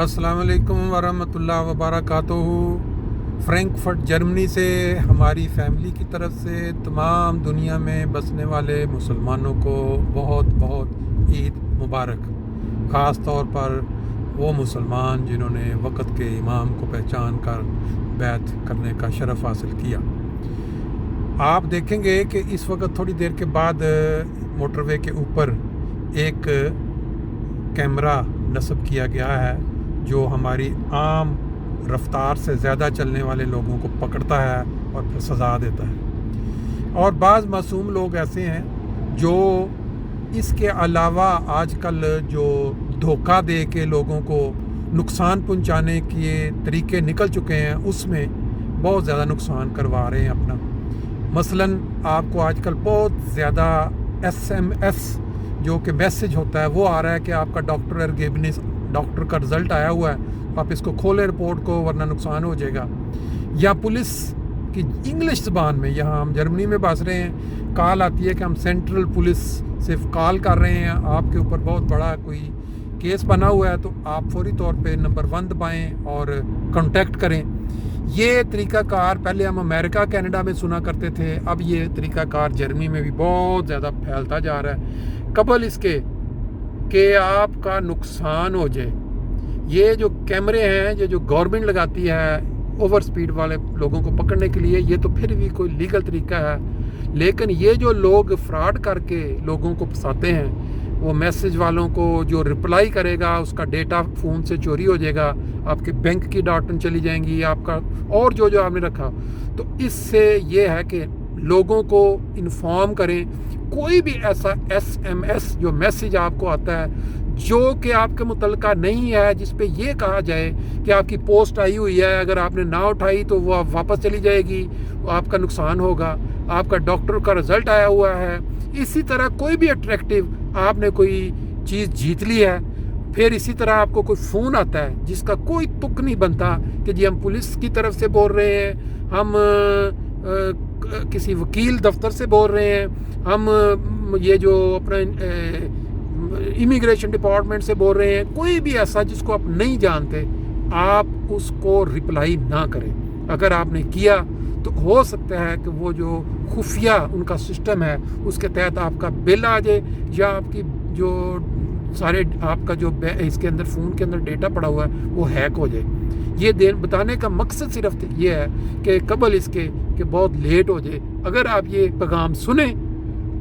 السلام علیکم ورحمۃ اللہ وبرکاتہ۔ فرینکفرٹ جرمنی سے ہماری فیملی کی طرف سے تمام دنیا میں بسنے والے مسلمانوں کو بہت بہت عید مبارک، خاص طور پر وہ مسلمان جنہوں نے وقت کے امام کو پہچان کر بیعت کرنے کا شرف حاصل کیا۔ آپ دیکھیں گے کہ اس وقت تھوڑی دیر کے بعد موٹر وے کے اوپر ایک کیمرہ نصب کیا گیا ہے جو ہماری عام رفتار سے زیادہ چلنے والے لوگوں کو پکڑتا ہے اور پھر سزا دیتا ہے۔ اور بعض معصوم لوگ ایسے ہیں جو اس کے علاوہ آج کل جو دھوکہ دے کے لوگوں کو نقصان پہنچانے کے طریقے نکل چکے ہیں، اس میں بہت زیادہ نقصان کروا رہے ہیں اپنا۔ مثلاً آپ کو آج کل بہت زیادہ SMS جو کہ میسج ہوتا ہے وہ آ رہا ہے کہ آپ کا ڈاکٹر کا رزلٹ آیا ہوا ہے، آپ اس کو کھولیں رپورٹ کو ورنہ نقصان ہو جائے گا۔ یا پولیس کی انگلش زبان میں، یہاں ہم جرمنی میں بس رہے ہیں، کال آتی ہے کہ ہم سینٹرل پولیس سے کال کر رہے ہیں، آپ کے اوپر بہت بڑا کوئی کیس بنا ہوا ہے، تو آپ فوری طور پہ نمبر 1 دبائیں اور کانٹیکٹ کریں۔ یہ طریقہ کار پہلے ہم امریکہ کینیڈا میں سنا کرتے تھے، اب یہ طریقہ کار جرمنی میں بھی بہت زیادہ پھیلتا جا رہا ہے، قبل اس کے کہ آپ کا نقصان ہو جائے۔ یہ جو کیمرے ہیں، یہ جو گورنمنٹ لگاتی ہے اوور سپیڈ والے لوگوں کو پکڑنے کے لیے، یہ تو پھر بھی کوئی لیگل طریقہ ہے، لیکن یہ جو لوگ فراڈ کر کے لوگوں کو پھنساتے ہیں، وہ میسج والوں کو جو رپلائی کرے گا اس کا ڈیٹا فون سے چوری ہو جائے گا، آپ کے بینک کی ڈاٹن چلی جائیں گی، آپ کا اور جو آپ نے رکھا۔ تو اس سے یہ ہے کہ لوگوں کو انفارم کریں، کوئی بھی ایسا SMS جو میسج آپ کو آتا ہے جو کہ آپ کے متعلقہ نہیں ہے، جس پہ یہ کہا جائے کہ آپ کی پوسٹ آئی ہوئی ہے، اگر آپ نے نہ اٹھائی تو وہ واپس چلی جائے گی، آپ کا نقصان ہوگا، آپ کا ڈاکٹر کا رزلٹ آیا ہوا ہے۔ اسی طرح کوئی بھی اٹریکٹیو آپ نے کوئی چیز جیت لی ہے، پھر اسی طرح آپ کو کوئی فون آتا ہے جس کا کوئی تک نہیں بنتا کہ جی ہم پولیس کی طرف سے بول رہے ہیں، ہم کسی وکیل دفتر سے بول رہے ہیں، ہم یہ جو اپنا امیگریشن ڈپارٹمنٹ سے بول رہے ہیں، کوئی بھی ایسا جس کو آپ نہیں جانتے، آپ اس کو رپلائی نہ کریں۔ اگر آپ نے کیا تو ہو سکتا ہے کہ وہ جو خفیہ ان کا سسٹم ہے اس کے تحت آپ کا بل آ جائے، یا آپ کی جو سارے آپ کا جو اس کے اندر فون کے اندر ڈیٹا پڑا ہوا ہے وہ ہیک ہو جائے۔ یہ بتانے کا مقصد صرف یہ ہے کہ قبل اس کے کہ بہت لیٹ ہو جائے، اگر آپ یہ پیغام سنیں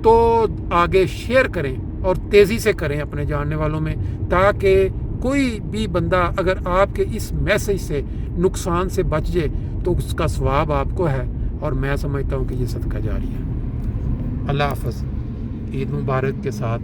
تو آگے شیئر کریں اور تیزی سے کریں اپنے جاننے والوں میں، تاکہ کوئی بھی بندہ اگر آپ کے اس میسج سے نقصان سے بچ جائے تو اس کا ثواب آپ کو ہے، اور میں سمجھتا ہوں کہ یہ صدقہ جاری ہے۔ اللہ حافظ، عید مبارک کے ساتھ